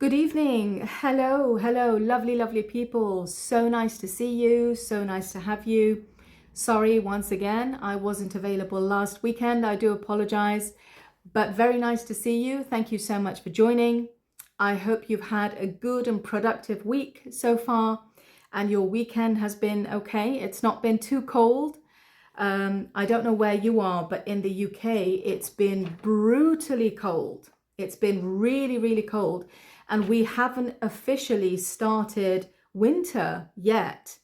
Good evening. Hello, hello, lovely, lovely people. So nice to see you. So nice to have you. Sorry once again, I wasn't available last weekend. I do apologize, but very nice to see you. Thank you so much for joining. I hope you've had a good and productive week so far and your weekend has been okay. It's not been too cold. I don't know where you are, but in the UK, it's been brutally cold. It's been really, really cold. And we haven't officially started winter yet.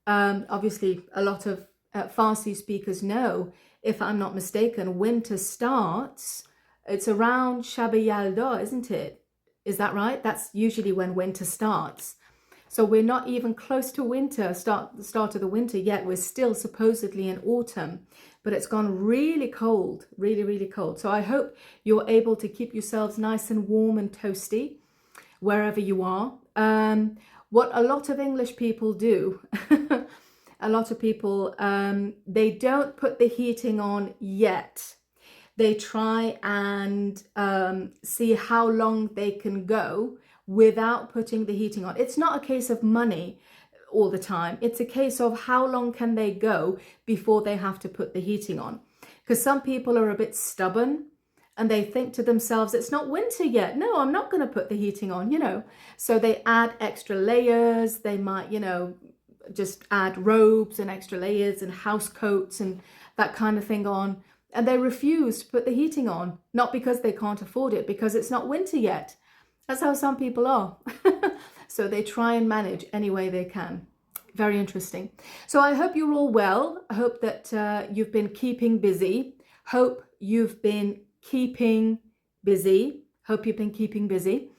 Obviously, a lot of Farsi speakers know, if I'm not mistaken, winter starts, it's around Shab Yalda, isn't it? Is that right? That's usually when winter starts. So we're not even close to winter, the start of the winter yet. We're still supposedly in autumn, but it's gone really cold, really, really cold. So I hope you're able to keep yourselves nice and warm and toasty wherever you are. What a lot of English people do, a lot of people, they don't put the heating on yet. They try and see how long they can go without putting the heating on. It's not a case of money all the time. It's a case of how long can they go before they have to put the heating on. Because some people are a bit stubborn and they think to themselves, it's not winter yet. No, I'm not going to put the heating on. So they add extra layers. They might, just add robes and extra layers and house coats and that kind of thing on. And they refuse to put the heating on, not because they can't afford it, because it's not winter yet. That's how some people are. So they try and manage any way they can. Very interesting. So I hope you're all well. I hope that you've been keeping busy. Hope you've been keeping busy. Hope you've been keeping busy.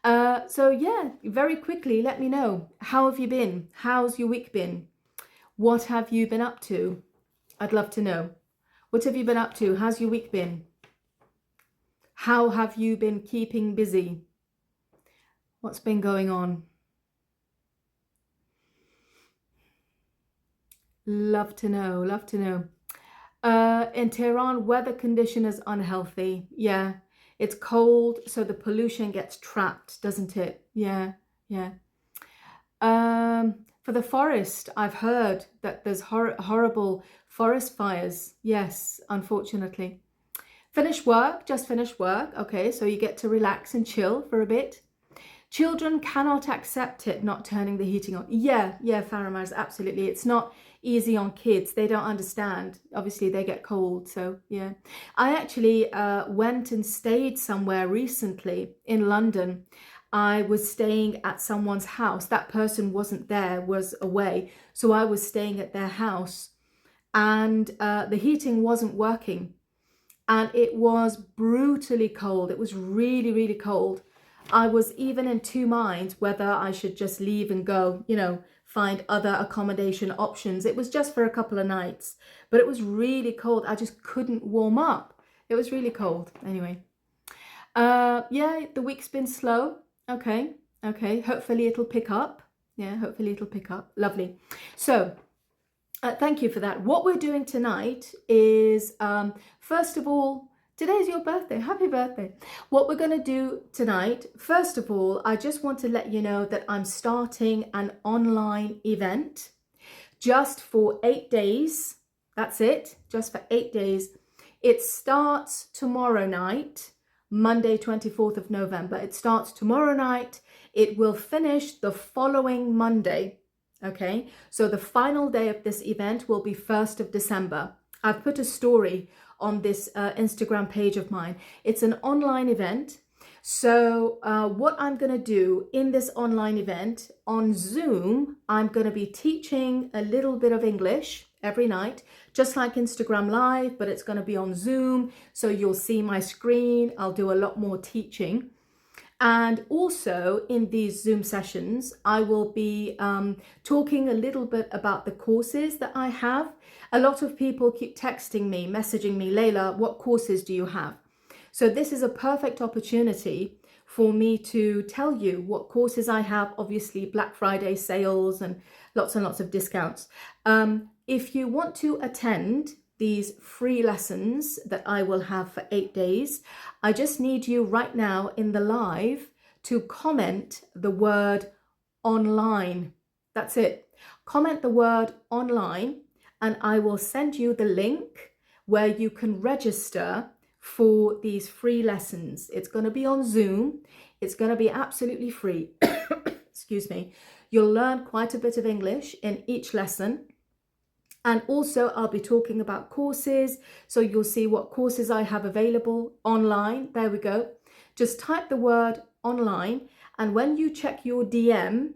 So yeah, very quickly, let me know. How have you been? How's your week been? What have you been up to? I'd love to know. What have you been up to? How's your week been? How have you been keeping busy? What's been going on? Love to know, love to know. In Tehran, weather condition is unhealthy. Yeah, it's cold, so the pollution gets trapped, doesn't it? Yeah, yeah. For the forest, I've heard that there's horrible forest fires. Yes, unfortunately. Just finished work. Okay, so you get to relax and chill for a bit. Children cannot accept it not turning the heating on. Yeah, Faramaz, absolutely. It's not easy on kids. They don't understand. Obviously, they get cold. So, yeah. I actually went and stayed somewhere recently in London. I was staying at someone's house. That person wasn't there, was away. So I was staying at their house and the heating wasn't working. And it was brutally cold. It was really, really cold. I was even in two minds whether I should just leave and go, find other accommodation options. It was just for a couple of nights, but it was really cold. I just couldn't warm up. It was really cold. Anyway, yeah, the week's been slow. Okay. Hopefully it'll pick up. Yeah, hopefully it'll pick up. Lovely. So, thank you for that. What we're doing tonight is, first of all, today's your birthday. Happy birthday. What we're going to do tonight, first of all, I just want to let you know that I'm starting an online event just for 8 days. That's it, just for 8 days. It starts tomorrow night, Monday, 24th of November. It starts tomorrow night. It will finish the following Monday. Okay, so the final day of this event will be 1st of December. I've put a story on this Instagram page of mine. It's an online event. So what I'm going to do in this online event on Zoom, I'm going to be teaching a little bit of English every night, just like Instagram Live, but it's going to be on Zoom. So you'll see my screen. I'll do a lot more teaching. And also in these Zoom sessions, I will be talking a little bit about the courses that I have. A lot of people keep texting me, messaging me, Layla, what courses do you have? So this is a perfect opportunity for me to tell you what courses I have, obviously Black Friday sales and lots of discounts. If you want to attend these free lessons that I will have for 8 days, I just need you right now in the live to comment the word online. That's it. Comment the word online, and I will send you the link where you can register for these free lessons. It's going to be on Zoom. It's going to be absolutely free. Excuse me. You'll learn quite a bit of English in each lesson. And also I'll be talking about courses. So you'll see what courses I have available online. There we go. Just type the word online. And when you check your DM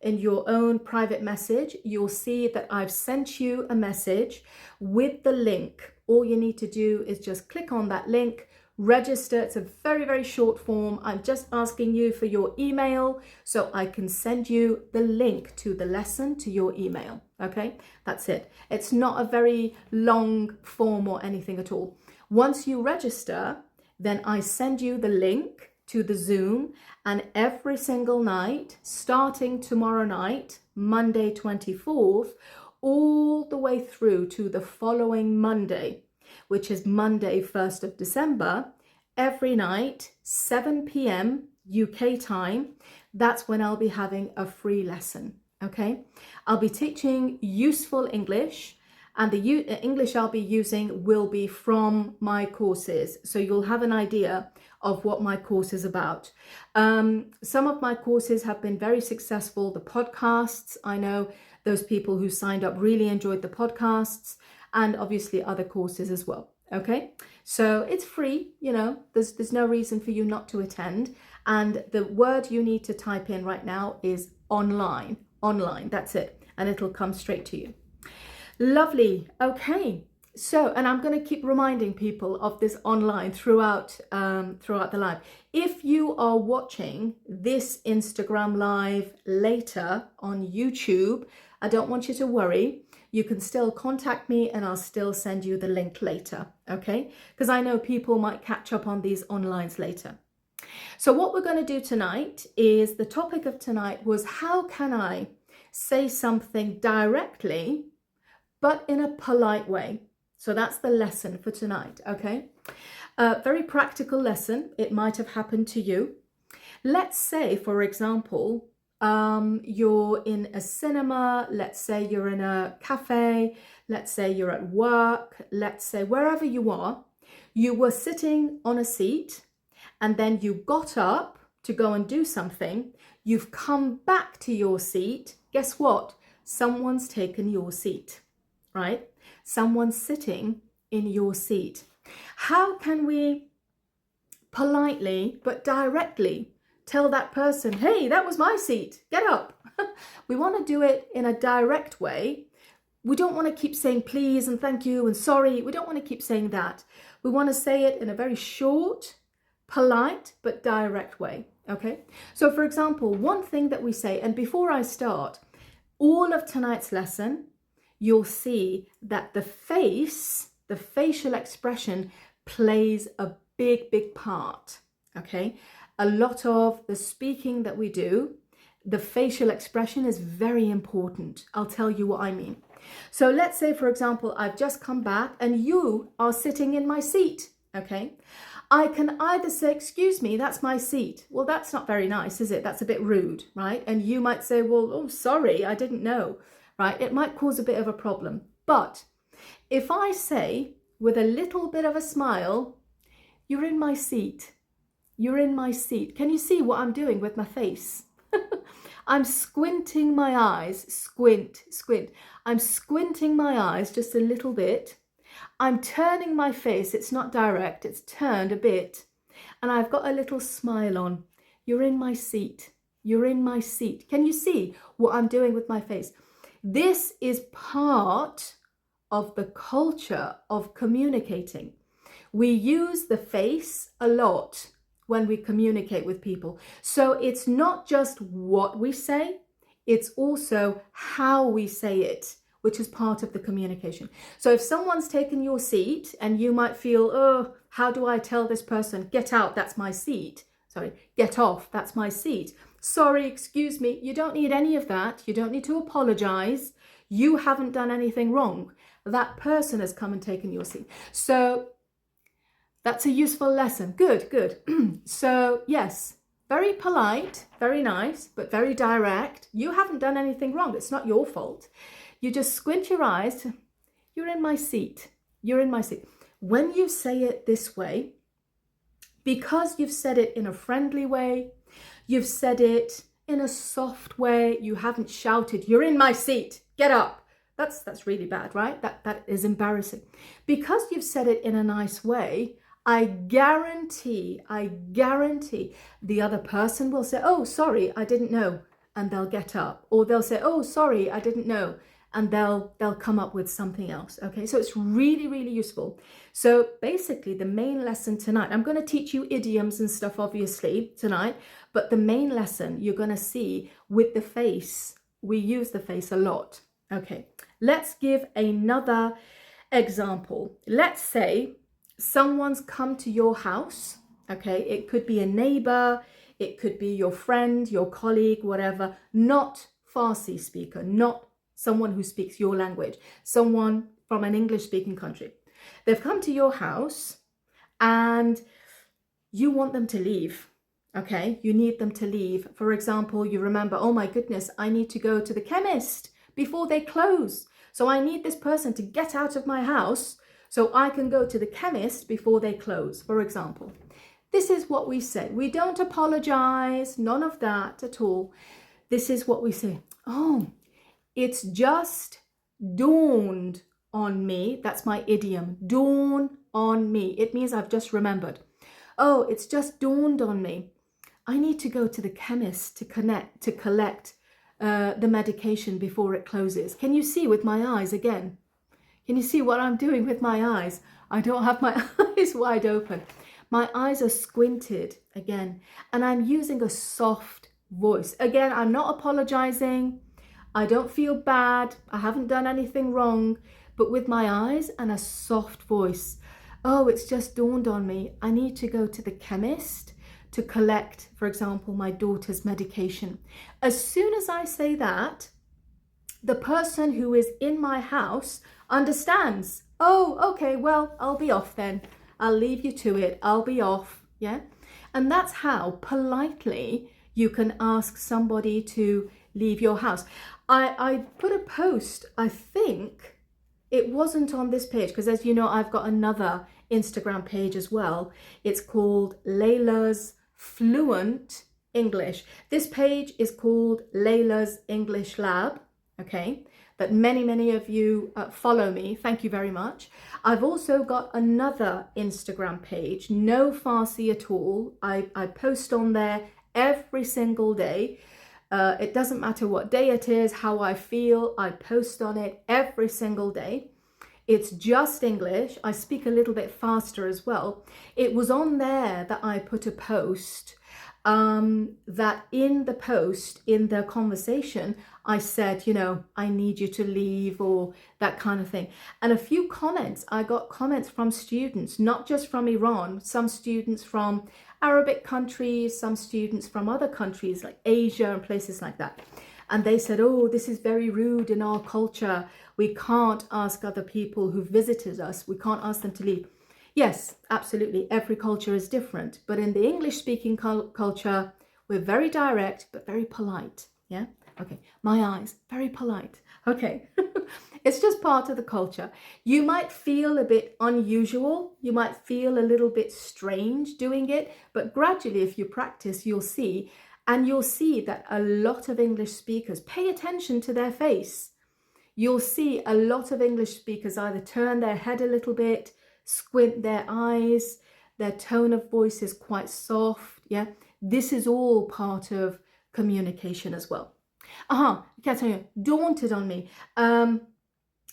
in your own private message, you'll see that I've sent you a message with the link. All you need to do is just click on that link, register. It's a very, very short form. I'm just asking you for your email so I can send you the link to the lesson to your email. Okay, that's it. It's not a very long form or anything at all. Once you register, then I send you the link to the Zoom, and every single night, starting tomorrow night, Monday 24th, all the way through to the following Monday, which is Monday 1st of December, every night, 7 p.m. UK time, that's when I'll be having a free lesson. Okay, I'll be teaching useful English, and the English I'll be using will be from my courses. So you'll have an idea of what my course is about. Some of my courses have been very successful. The podcasts, I know those people who signed up really enjoyed the podcasts, and obviously other courses as well. Okay, so it's free, you know, there's no reason for you not to attend. And the word you need to type in right now is online. Online, that's it, and it'll come straight to you. Lovely. Okay, so, and I'm going to keep reminding people of this online throughout the live. If you are watching this Instagram live later on YouTube, I don't want you to worry. You can still contact me and I'll still send you the link later, okay? Because I know people might catch up on these onlines later. So what we're going to do tonight is, the topic of tonight was, how can I say something directly but in a polite way? So that's the lesson for tonight, okay? Very practical lesson. It might have happened to you. Let's say, for example, you're in a cinema, let's say you're in a cafe, let's say you're at work, let's say wherever you are, you were sitting on a seat, and then you got up to go and do something. You've come back to your seat. Guess what? Someone's taken your seat, right? Someone's sitting in your seat. How can we politely but directly tell that person, hey, that was my seat, get up? We want to do it in a direct way. We don't want to keep saying please and thank you and sorry. We don't want to keep saying that. We want to say it in a very short, polite but direct way. Okay, so for example, one thing that we say, and before I start all of tonight's lesson, you'll see that the face, the facial expression plays a big part. Okay, a lot of the speaking that we do, the facial expression is very important. I'll tell you what I mean. So let's say, for example, I've just come back and you are sitting in my seat. Okay, I can either say, excuse me, that's my seat. Well, that's not very nice, is it? That's a bit rude, right? And you might say, well, oh, sorry, I didn't know, right? It might cause a bit of a problem. But if I say with a little bit of a smile, you're in my seat, you're in my seat. Can you see what I'm doing with my face? I'm squinting my eyes, squint. I'm squinting my eyes just a little bit. I'm turning my face, it's not direct, it's turned a bit. And I've got a little smile on. You're in my seat. You're in my seat. Can you see what I'm doing with my face? This is part of the culture of communicating. We use the face a lot when we communicate with people. So it's not just what we say, it's also how we say it, which is part of the communication. So if someone's taken your seat and you might feel, oh, how do I tell this person, get out, that's my seat. Sorry, get off, that's my seat. Sorry, excuse me. You don't need any of that. You don't need to apologize. You haven't done anything wrong. That person has come and taken your seat. So that's a useful lesson. Good. So yes, very polite, very nice, but very direct. You haven't done anything wrong. It's not your fault. You just squint your eyes. You're in my seat. You're in my seat. When you say it this way, because you've said it in a friendly way, you've said it in a soft way, you haven't shouted, "You're in my seat, get up." That's really bad, right? That is embarrassing. Because you've said it in a nice way, I guarantee the other person will say, "Oh, sorry, I didn't know," and they'll get up. Or they'll say, "Oh, sorry, I didn't know," and they'll come up with something else. Okay, so it's really, really useful. So basically the main lesson tonight, I'm going to teach you idioms and stuff obviously tonight, but the main lesson you're going to see with the face, we use the face a lot. Okay, let's give another example. Let's say someone's come to your house. Okay, it could be a neighbor, it could be your friend, your colleague, whatever, not Farsi speaker, not someone who speaks your language, someone from an English speaking country. They've come to your house and you want them to leave. Okay, you need them to leave. For example, you remember, "Oh my goodness, I need to go to the chemist before they close. So I need this person to get out of my house so I can go to the chemist before they close," for example. This is what we say. We don't apologize, none of that at all. This is what we say. "Oh, it's just dawned on me." That's my idiom. Dawn on me. It means I've just remembered. "Oh, it's just dawned on me. I need to go to the chemist to collect the medication before it closes." Can you see with my eyes again? Can you see what I'm doing with my eyes? I don't have my eyes wide open. My eyes are squinted again, and I'm using a soft voice. Again, I'm not apologizing. I don't feel bad. I haven't done anything wrong, but with my eyes and a soft voice. "Oh, it's just dawned on me. I need to go to the chemist to collect, for example, my daughter's medication." As soon as I say that, the person who is in my house understands. "Oh, okay, well, I'll be off then. I'll leave you to it. I'll be off." Yeah. And that's how politely you can ask somebody to leave your house. I put a post, I think it wasn't on this page, because as you know, I've got another Instagram page as well. It's called Layla's Fluent English. This page is called Layla's English Lab. Okay, that many of you follow me. Thank you very much. I've also got another Instagram page, No Farsi at All. I post on there every single day. It doesn't matter what day it is, how I feel, I post on it every single day. It's just English. I speak a little bit faster as well. It was on there that I put a post that in the post, in the conversation, I said, you know, "I need you to leave," or that kind of thing. And a few comments, I got comments from students, not just from Iran, some students from Arabic countries, some students from other countries like Asia and places like that. And they said, "Oh, this is very rude in our culture. We can't ask other people who visited us, we can't ask them to leave." Yes, absolutely. Every culture is different. But in the English-speaking culture, we're very direct, but very polite. Yeah? Okay. My eyes, very polite. Okay. It's just part of the culture. You might feel a bit unusual. You might feel a little bit strange doing it. But gradually, if you practice, you'll see. And you'll see that a lot of English speakers pay attention to their face. You'll see a lot of English speakers either turn their head a little bit, squint their eyes, their tone of voice is quite soft. Yeah, this is all part of communication as well. I can't tell you, daunted on me.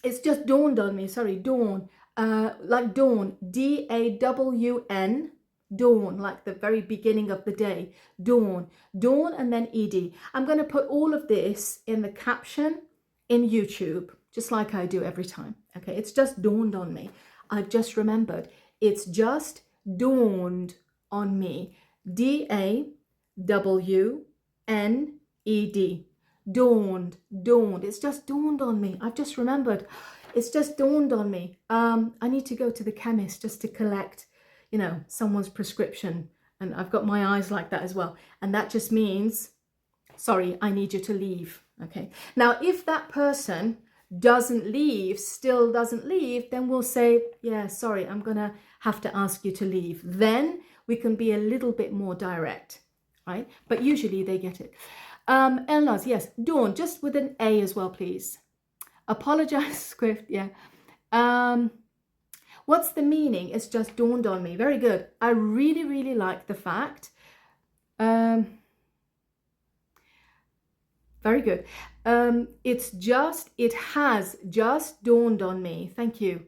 It's just dawned on me. Sorry, dawn. Like dawn, D-A-W-N, dawn, like the very beginning of the day. Dawn, dawn, and then ed. I'm going to put all of this in the caption in YouTube, just like I do every time. Okay, it's just dawned on me. I've just remembered. It's just dawned on me. D-A-W-N-E-D. Dawned, dawned. It's just dawned on me. I've just remembered. It's just dawned on me. I need to go to the chemist just to collect, you know, someone's prescription And I've got my eyes like that as well. And that just means, sorry, I need you to leave. Okay. Now, if that person doesn't leave, still doesn't leave, then we'll say, yeah, sorry, I'm going to have to ask you to leave. Then we can be a little bit more direct, right? But usually they get it. Elnaz, yes. Dawn, just with an A as well, please. Apologize, Swift, yeah. What's the meaning? It's just dawned on me. Very good. I really, really like the fact. Very good. It has just dawned on me. Thank you.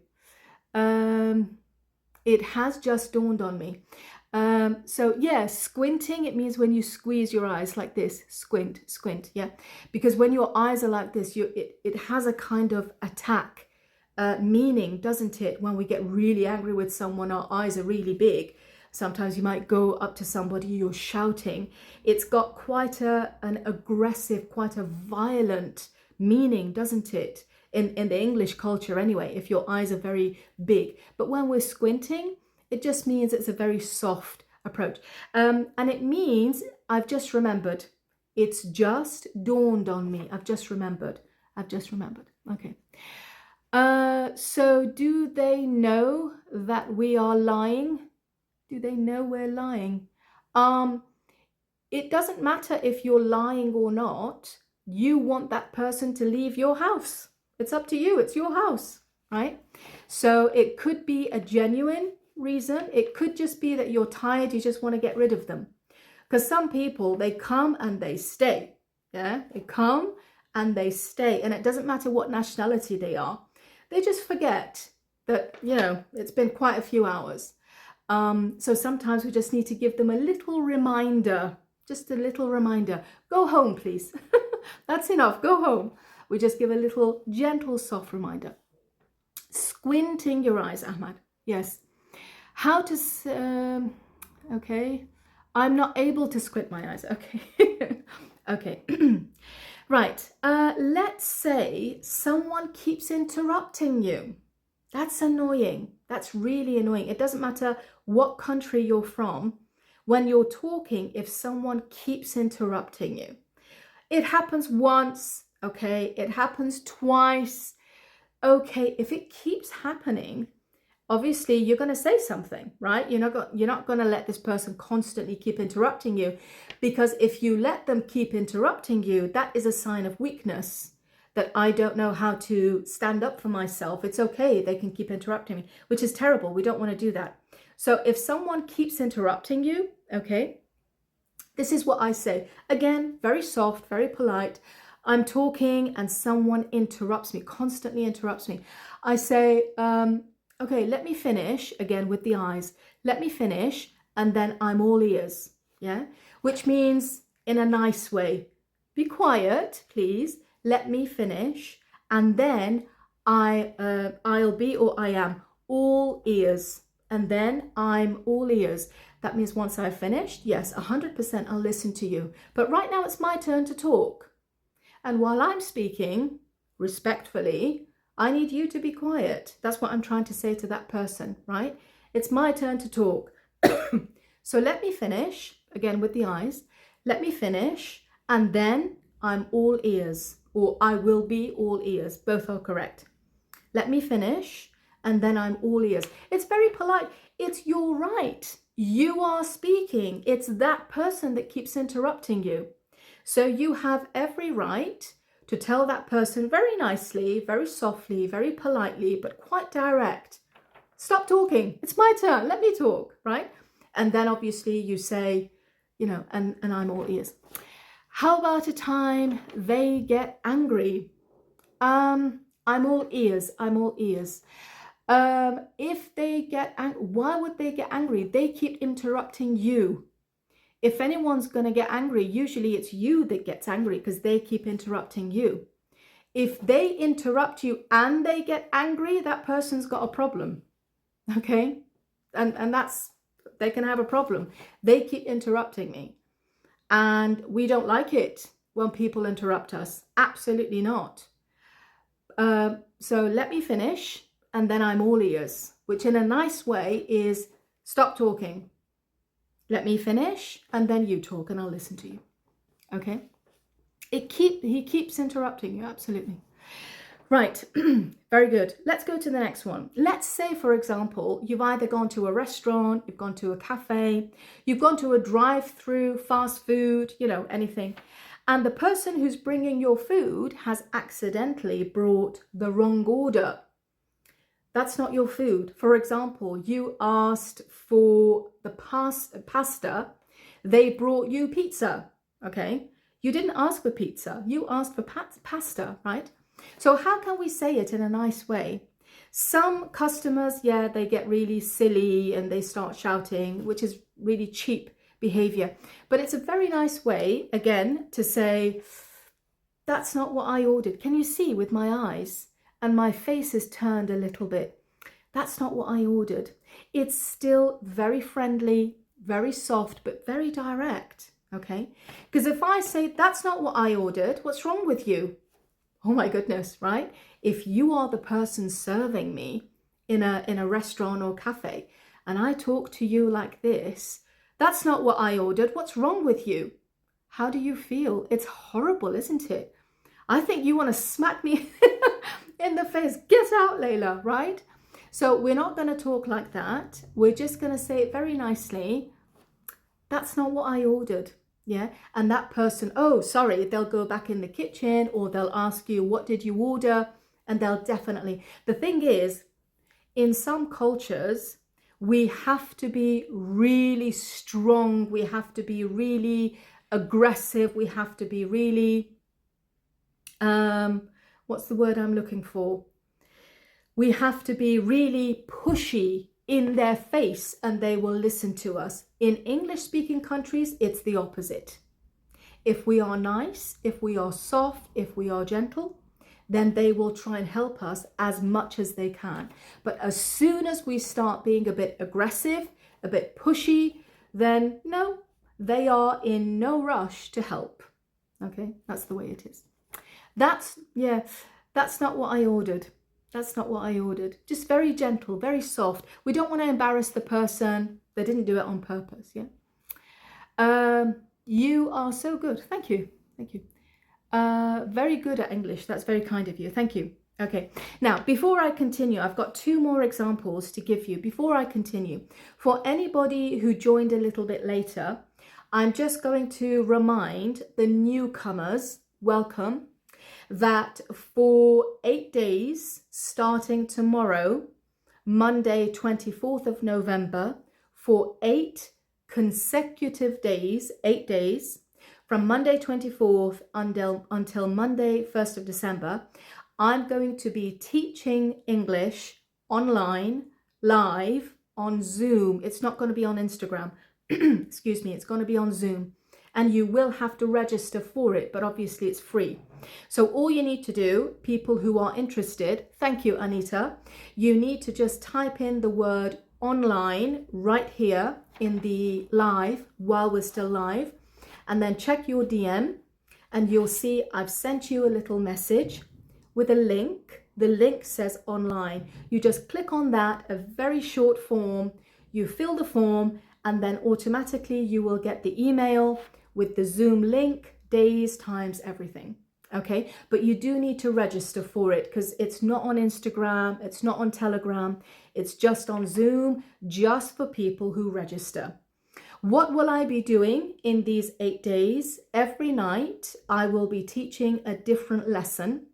It has just dawned on me. So yeah, squinting, it means when you squeeze your eyes like this, squint, squint, yeah. Because when your eyes are like this, it has a kind of attack meaning, doesn't it? When we get really angry with someone, our eyes are really big. Sometimes you might go up to somebody, you're shouting. It's got quite an aggressive, quite a violent meaning, doesn't it? In the English culture anyway, if your eyes are very big. But when we're squinting, it just means it's a very soft approach. And it means, I've just remembered. It's just dawned on me. I've just remembered. Okay. So do they know that we are lying? Do they know we're lying? It doesn't matter if you're lying or not. You want that person to leave your house. It's up to you. It's your house, right? So it could be a genuine reason. It could just be that you're tired. You just want to get rid of them. Because some people, they come and they stay. Yeah, they come and they stay. And it doesn't matter what nationality they are. They just forget that, it's been quite a few hours. So sometimes we just need to give them a little reminder, just a little reminder. Go home, please. That's enough. Go home. We just give a little gentle, soft reminder. Squinting your eyes, Ahmad. Yes. How to, okay. I'm not able to squint my eyes. Okay. Okay. Right. Let's say someone keeps interrupting you. That's annoying. That's really annoying. It doesn't matter what country you're from. When you're talking, if someone keeps interrupting you, it happens once, okay? It happens twice, okay? If it keeps happening, obviously you're going to say something, right? You're not going to let this person constantly keep interrupting you, because if you let them keep interrupting you, that is a sign of weakness. That I don't know how to stand up for myself. It's okay, they can keep interrupting me, which is terrible. We don't want to do that. So if someone keeps interrupting you, okay, this is what I say. Again, very soft, very polite. I'm talking and someone interrupts me, constantly interrupts me. I say, okay, let me finish, again with the eyes. Let me finish, and then I'm all ears, yeah? Which means in a nice way. Be quiet, please. Let me finish, and then I'll be, or I am, all ears. And then I'm all ears. That means once I've finished, yes, 100% I'll listen to you. But right now it's my turn to talk. And while I'm speaking, respectfully, I need you to be quiet. That's what I'm trying to say to that person, right? It's my turn to talk. So let me finish, again with the eyes. Let me finish, and then I'm all ears. Or I will be all ears. Both are correct. Let me finish, and then I'm all ears. It's very polite. It's your right. You are speaking. It's that person that keeps interrupting you. So you have every right to tell that person very nicely, very softly, very politely, but quite direct. Stop talking. It's my turn. Let me talk, right? And then obviously you say, and I'm all ears. How about a time they get angry? I'm all ears. I'm all ears. If they get angry, why would they get angry? They keep interrupting you. If anyone's going to get angry, usually it's you that gets angry because they keep interrupting you. If they interrupt you and they get angry, that person's got a problem. Okay? And that's, they can have a problem. They keep interrupting me. And we don't like it when people interrupt us. Absolutely not. So let me finish, and then I'm all ears, which in a nice way is stop talking. Let me finish and then you talk and I'll listen to you. Okay? He keeps interrupting you, absolutely. Right, very good. Let's go to the next one. Let's say, for example, you've either gone to a restaurant, you've gone to a cafe, you've gone to a drive-through, fast food, you know, anything. And the person who's bringing your food has accidentally brought the wrong order. That's not your food. For example, you asked for the pasta, they brought you pizza, okay? You didn't ask for pizza, you asked for pasta, right? So how can we say it in a nice way? Some customers, yeah, they get really silly and they start shouting, which is really cheap behavior. But it's a very nice way, again, to say, that's not what I ordered. Can you see with my eyes? And my face is turned a little bit. That's not what I ordered. It's still very friendly, very soft, but very direct, okay? Because if I say, that's not what I ordered, what's wrong with you? Oh my goodness, right? If you are the person serving me in a restaurant or cafe, and I talk to you like this, that's not what I ordered, what's wrong with you? How do you feel? It's horrible, isn't it? I think you want to smack me in the face. Get out, Layla, right? So we're not going to talk like that. We're just going to say it very nicely. That's not what I ordered. Yeah. And that person, oh, sorry, they'll go back in the kitchen or they'll ask you, what did you order? And they'll definitely. The thing is, in some cultures, we have to be really strong. We have to be really aggressive. We have to be really what's the word I'm looking for? We have to be really pushy in their face and they will listen to us. In English speaking countries, it's the opposite. If we are nice, if we are soft, if we are gentle, then they will try and help us as much as they can. But as soon as we start being a bit aggressive, a bit pushy, then no, they are in no rush to help. Okay, that's the way it is. That's not what I ordered. That's not what I ordered. Just very gentle, very soft. We don't want to embarrass the person. They didn't do it on purpose, yeah? You are so good. Thank you. Thank you. Very good at English. That's very kind of you. Thank you. Okay. Now, before I continue, I've got 2 more examples to give you. Before I continue, for anybody who joined a little bit later, I'm just going to remind the newcomers, welcome, that for 8 days, starting tomorrow, Monday, 24th of November, for 8 consecutive days, 8 days, from Monday 24th until Monday 1st of December, I'm going to be teaching English online, live, on Zoom. It's not going to be on Instagram. Excuse me, it's going to be on Zoom. And you will have to register for it, but obviously it's free. So all you need to do, people who are interested, thank you, Anita, you need to just type in the word online right here in the live while we're still live, and then check your DM and you'll see I've sent you a little message with a link. The link says online. You just click on that, a very short form, you fill the form, and then automatically you will get the email with the Zoom link, days, times, everything. Okay, but you do need to register for it because it's not on Instagram, it's not on Telegram, it's just on Zoom, just for people who register. What will I be doing in these 8 days? Every night I will be teaching a different lesson,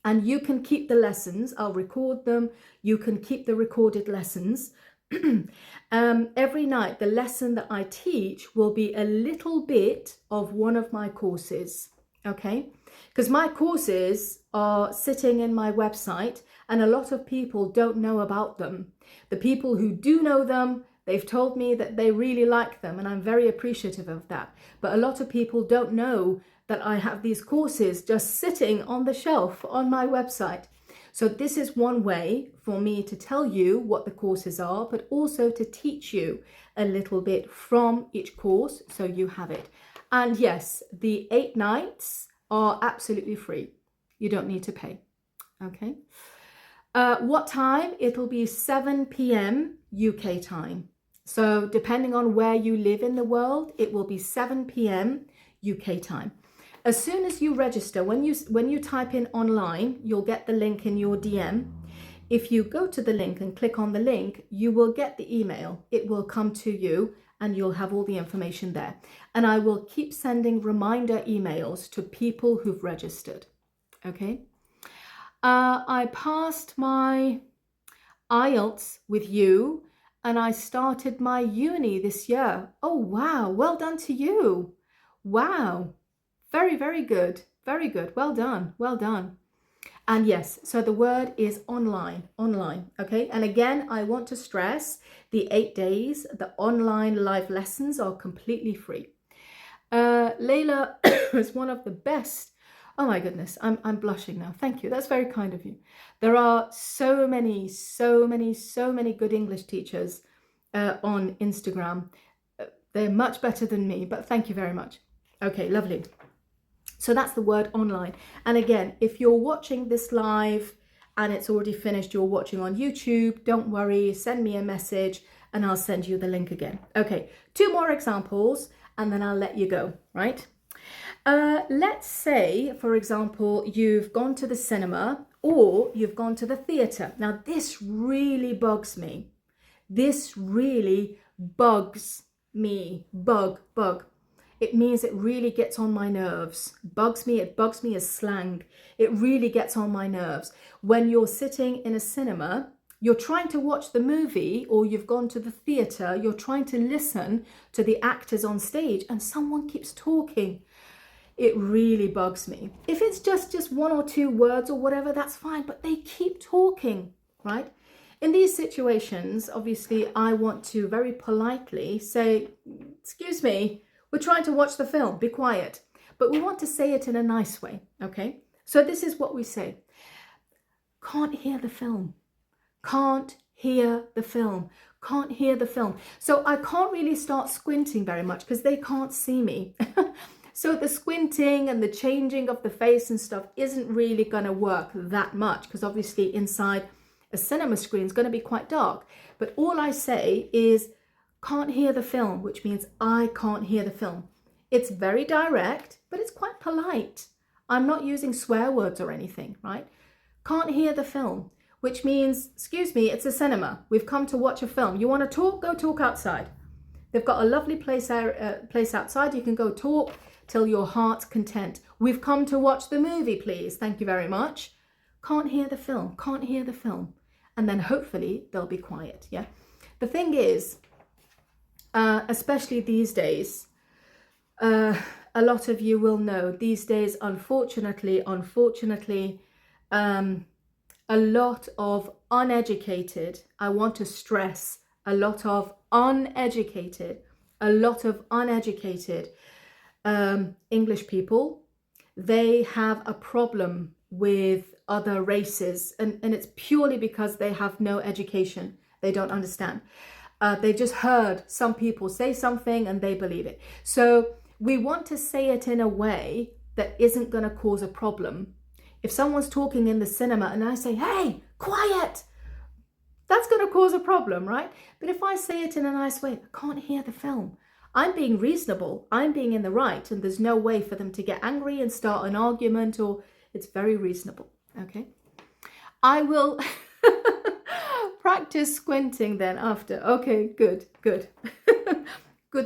and you can keep the lessons. I'll record them. You can keep the recorded lessons. Every night the lesson that I teach will be a little bit of one of my courses. Okay, because my courses are sitting in my website and a lot of people don't know about them. The people who do know them, they've told me that they really like them, and I'm very appreciative of that. But a lot of people don't know that I have these courses just sitting on the shelf on my website. So this is one way for me to tell you what the courses are, but also to teach you a little bit from each course so you have it. And yes, the 8 nights are absolutely free. You don't need to pay. Okay. What time? It'll be 7 p.m. UK time. So depending on where you live in the world, it will be 7 p.m. UK time. As soon as you register, when you type in online, you'll get the link in your DM. If you go to the link and click on the link, you will get the email. It will come to you and you'll have all the information there. And I will keep sending reminder emails to people who've registered. Okay. I passed my IELTS with you and I started my uni this year. Oh, wow. Well done to you. Wow. Very, very good. Very good. Well done. Well done. And yes, so the word is online, okay? And again, I want to stress the 8 days, the online live lessons are completely free. Layla is one of the best. Oh my goodness, I'm blushing now. Thank you. That's very kind of you. There are so many good English teachers on Instagram. They're much better than me, but thank you very much. Okay, lovely. So that's the word online. And again, if you're watching this live and it's already finished, you're watching on YouTube, don't worry, send me a message and I'll send you the link again. Okay, 2 more examples and then I'll let you go, right? Let's say, for example, you've gone to the cinema or you've gone to the theatre. Now, this really bugs me. This really bugs me. Bug. It means it really gets on my nerves. Bugs me, it bugs me as slang. It really gets on my nerves. When you're sitting in a cinema, you're trying to watch the movie or you've gone to the theatre, you're trying to listen to the actors on stage and someone keeps talking. It really bugs me. If it's just 1 or 2 words or whatever, that's fine, but they keep talking, right? In these situations, obviously, I want to very politely say, excuse me, we're trying to watch the film, be quiet. But we want to say it in a nice way, okay? So this is what we say. Can't hear the film. Can't hear the film. Can't hear the film. So I can't really start squinting very much because they can't see me. So the squinting and the changing of the face and stuff isn't really going to work that much because obviously inside a cinema screen is going to be quite dark. But all I say is, can't hear the film, which means I can't hear the film. It's very direct, but it's quite polite. I'm not using swear words or anything, right? Can't hear the film, which means, excuse me, it's a cinema. We've come to watch a film. You want to talk? Go talk outside. They've got a lovely place outside. You can go talk till your heart's content. We've come to watch the movie, please. Thank you very much. Can't hear the film. Can't hear the film. And then hopefully they'll be quiet, yeah? The thing is, especially these days, a lot of you will know these days, unfortunately, a lot of uneducated, I want to stress, a lot of uneducated English people, they have a problem with other races, and it's purely because they have no education. They don't understand. They've just heard some people say something and they believe it. So we want to say it in a way that isn't going to cause a problem. If someone's talking in the cinema and I say, hey, quiet, that's going to cause a problem, right? But if I say it in a nice way, I can't hear the film. I'm being reasonable. I'm being in the right. And there's no way for them to get angry and start an argument, or it's very reasonable. Okay. I will practice squinting then after. Okay, good. Good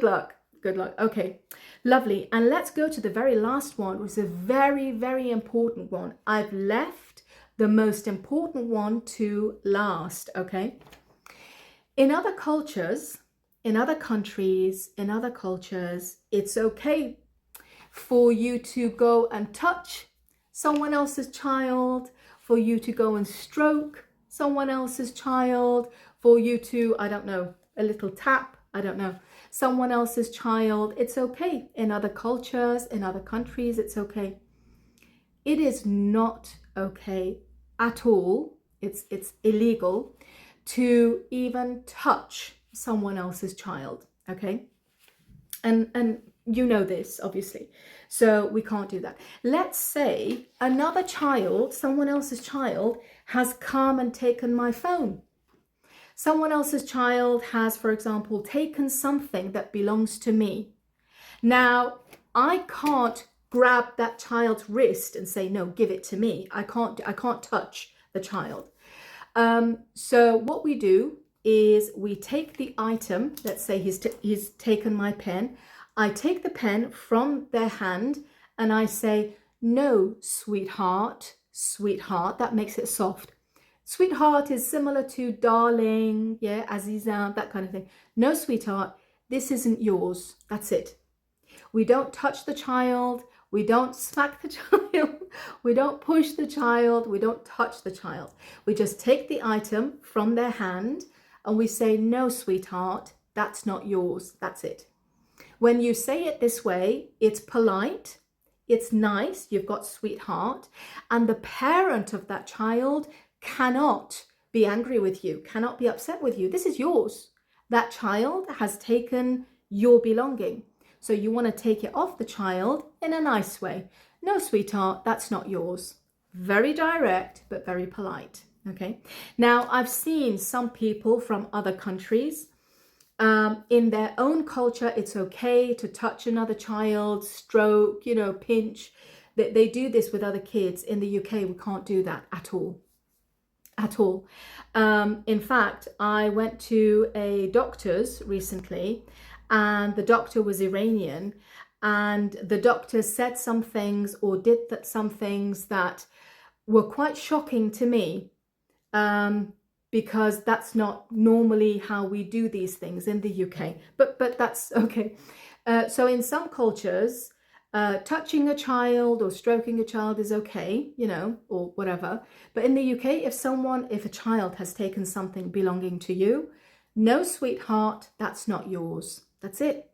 luck. Okay, lovely. And let's go to the very last one, which is a very, very important one. I've left the most important one to last, okay? In other cultures, in other countries, in other cultures, it's okay for you to go and touch someone else's child, for you to go and stroke someone else's child, for you to, I don't know, a little tap, I don't know, someone else's child. It's okay. In other cultures, in other countries, it's okay. It is not okay at all. It's illegal to even touch someone else's child, okay? And you know this, obviously. So we can't do that. Let's say another child, someone else's child, has come and taken my phone. Someone else's child has, for example, taken something that belongs to me. Now, I can't grab that child's wrist and say, no, give it to me. I can't touch the child. So what we do is we take the item. Let's say he's taken my pen. I take the pen from their hand and I say, no, sweetheart, sweetheart. That makes it soft. Sweetheart is similar to darling, yeah, Aziza, that kind of thing. No, sweetheart, this isn't yours. That's it. We don't touch the child. We don't smack the child. We don't push the child. We don't touch the child. We just take the item from their hand and we say, no, sweetheart, that's not yours. That's it. When you say it this way, it's polite. It's nice. You've got sweetheart. And the parent of that child cannot be angry with you, cannot be upset with you. This is yours. That child has taken your belonging. So you want to take it off the child in a nice way. No, sweetheart, that's not yours. Very direct, but very polite. Okay. Now, I've seen some people from other countries, in their own culture, it's okay to touch another child, stroke, pinch. They do this with other kids. In the UK, we can't do that at all. At all. In fact, I went to a doctor's recently, and the doctor was Iranian, and the doctor said some things or did some things that were quite shocking to me, because that's not normally how we do these things in the UK, but that's okay. So in some cultures, touching a child or stroking a child is okay, or whatever. But in the UK, if a child has taken something belonging to you, no, sweetheart, that's not yours. That's it.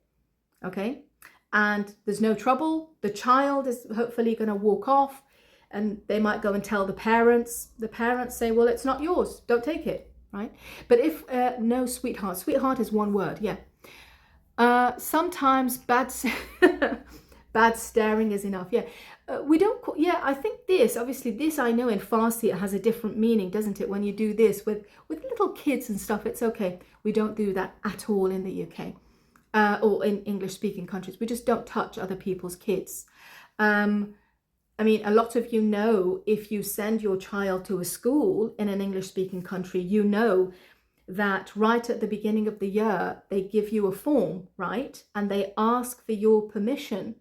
Okay. And there's no trouble. The child is hopefully going to walk off and they might go and tell the parents. The parents say, well, it's not yours. Don't take it. Right. But if no, sweetheart is one word. Yeah. Sometimes bad staring is enough. Yeah. We don't call, yeah, I think obviously this I know in Farsi it has a different meaning, doesn't it? When you do this with little kids and stuff, it's okay. We don't do that at all in the UK, or in English speaking countries. We just don't touch other people's kids. I mean, a lot of you know, if you send your child to a school in an English speaking country, you know that right at the beginning of the year, they give you a form, right? And they ask for your permission.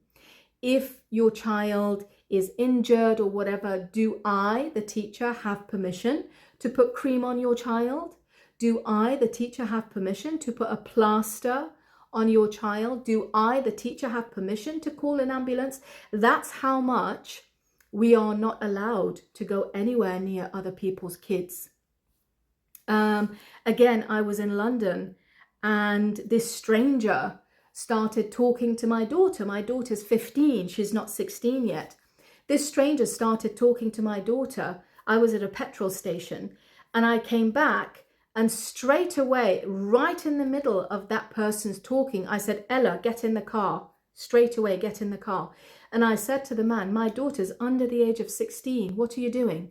If your child is injured or whatever, do I, the teacher, have permission to put cream on your child? Do I, the teacher, have permission to put a plaster on your child? Do I, the teacher, have permission to call an ambulance? That's how much we are not allowed to go anywhere near other people's kids. Again, I was in London and this stranger started talking to my daughter. My daughter's 15. She's not 16 yet. This stranger started talking to my daughter. I was at a petrol station and I came back and straight away, right in the middle of that person's talking, I said, Ella, get in the car. Straight away, get in the car. And I said to the man, my daughter's under the age of 16. What are you doing?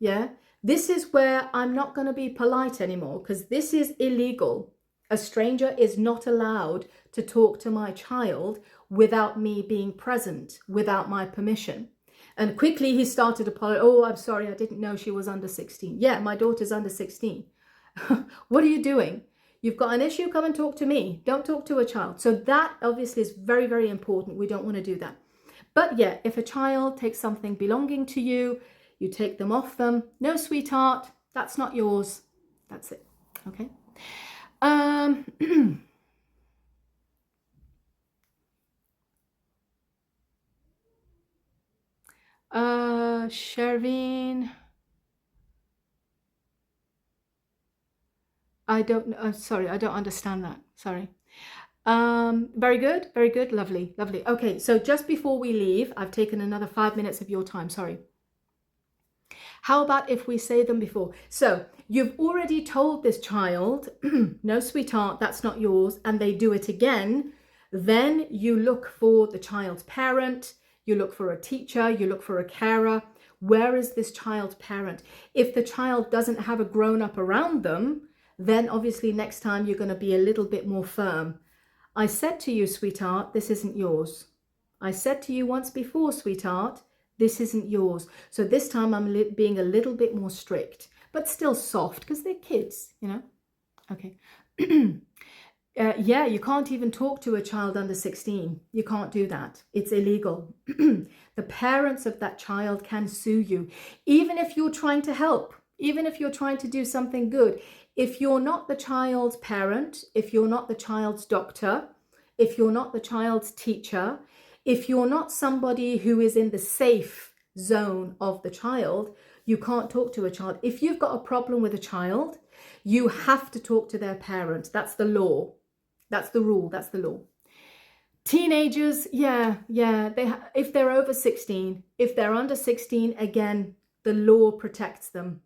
Yeah. This is where I'm not going to be polite anymore because this is illegal. A stranger is not allowed to talk to my child without me being present, without my permission. And quickly he started apologizing. Oh, I'm sorry, I didn't know she was under 16. Yeah, my daughter's under 16. What are you doing? You've got an issue, come and talk to me. Don't talk to a child. So that obviously is very, very important. We don't want to do that. But yeah, if a child takes something belonging to you, you take them off them. No, sweetheart, that's not yours. That's it. Okay. Shervin, I don't know. Sorry, I don't understand that. Sorry. Very good. Very good. Lovely. Lovely. Okay. So just before we leave, I've taken another 5 minutes of your time. Sorry. How about if we say them before? So you've already told this child, no, sweetheart, that's not yours, and they do it again. Then you look for the child's parent, you look for a teacher, you look for a carer. Where is this child parent? If the child doesn't have a grown-up around them, then obviously next time you're going to be a little bit more firm. I said to you, sweetheart, this isn't yours. I said to you once before, sweetheart, this isn't yours. So this time I'm being a little bit more strict, but still soft because they're kids, you know. Okay. Yeah, you can't even talk to a child under 16. You can't do that. It's illegal. The parents of that child can sue you, even if you're trying to help, even if you're trying to do something good. If you're not the child's parent, if you're not the child's doctor, if you're not the child's teacher, if you're not somebody who is in the safe zone of the child, you can't talk to a child. If you've got a problem with a child, you have to talk to their parent. That's the law. That's the rule. That's the law. Teenagers, yeah, if they're over 16, if they're under 16, again, the law protects them.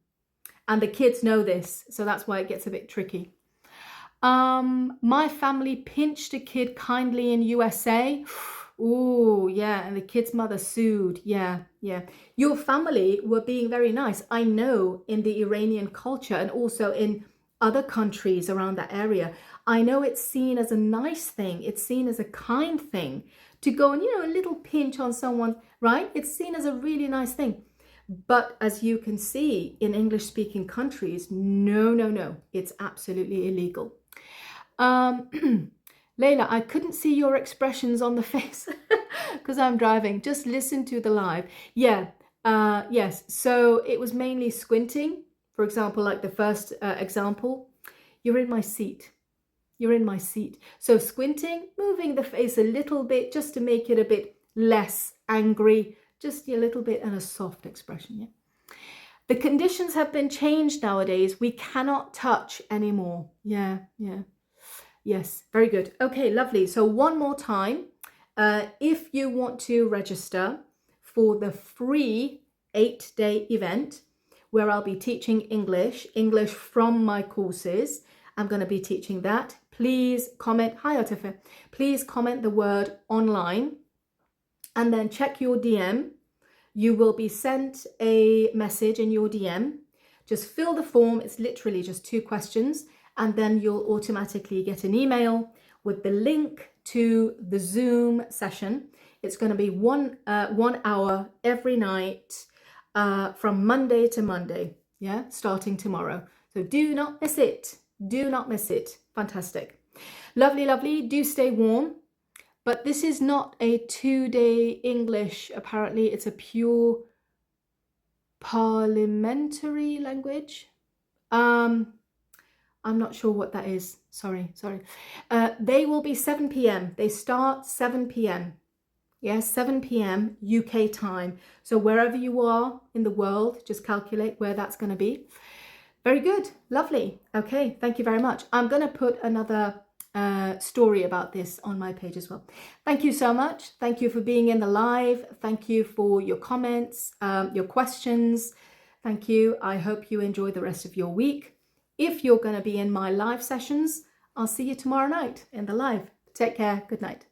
And the kids know this, so that's why it gets a bit tricky. My family pinched a kid kindly in USA. Oh, yeah, and the kid's mother sued. Yeah. Your family were being very nice. I know in the Iranian culture and also in other countries around that area, I know it's seen as a nice thing. It's seen as a kind thing to go and, a little pinch on someone, right? It's seen as a really nice thing. But as you can see in English-speaking countries, no, it's absolutely illegal. Layla, I couldn't see your expressions on the face because I'm driving. Just listen to the live. Yeah, yes. So it was mainly squinting. For example, like the first example, you're in my seat. You're in my seat. So squinting, moving the face a little bit just to make it a bit less angry, just a little bit, and a soft expression. Yeah. The conditions have been changed nowadays. We cannot touch anymore. Yeah. Yes, very good. Okay, lovely. So one more time, if you want to register for the free 8-day event where I'll be teaching English from my courses, I'm going to be teaching that. Please comment. Hi, Otife. Please comment the word online and then check your DM. You will be sent a message in your DM. Just fill the form. It's literally just 2 questions. And then you'll automatically get an email with the link to the Zoom session. It's going to be 1 hour every night from Monday to Monday, yeah, starting tomorrow. So do not miss it. Do not miss it. Fantastic. Lovely. Do stay warm. But this is not a 2-day English. Apparently, it's a pure parliamentary language. I'm not sure what that is. Sorry. They will be 7 p.m. They start 7 p.m. Yes, 7 p.m. UK time. So wherever you are in the world, just calculate where that's going to be. Very good. Lovely. Okay, thank you very much. I'm going to put another story about this on my page as well. Thank you so much. Thank you for being in the live. Thank you for your comments, your questions. Thank you. I hope you enjoy the rest of your week. If you're going to be in my live sessions, I'll see you tomorrow night in the live. Take care. Good night.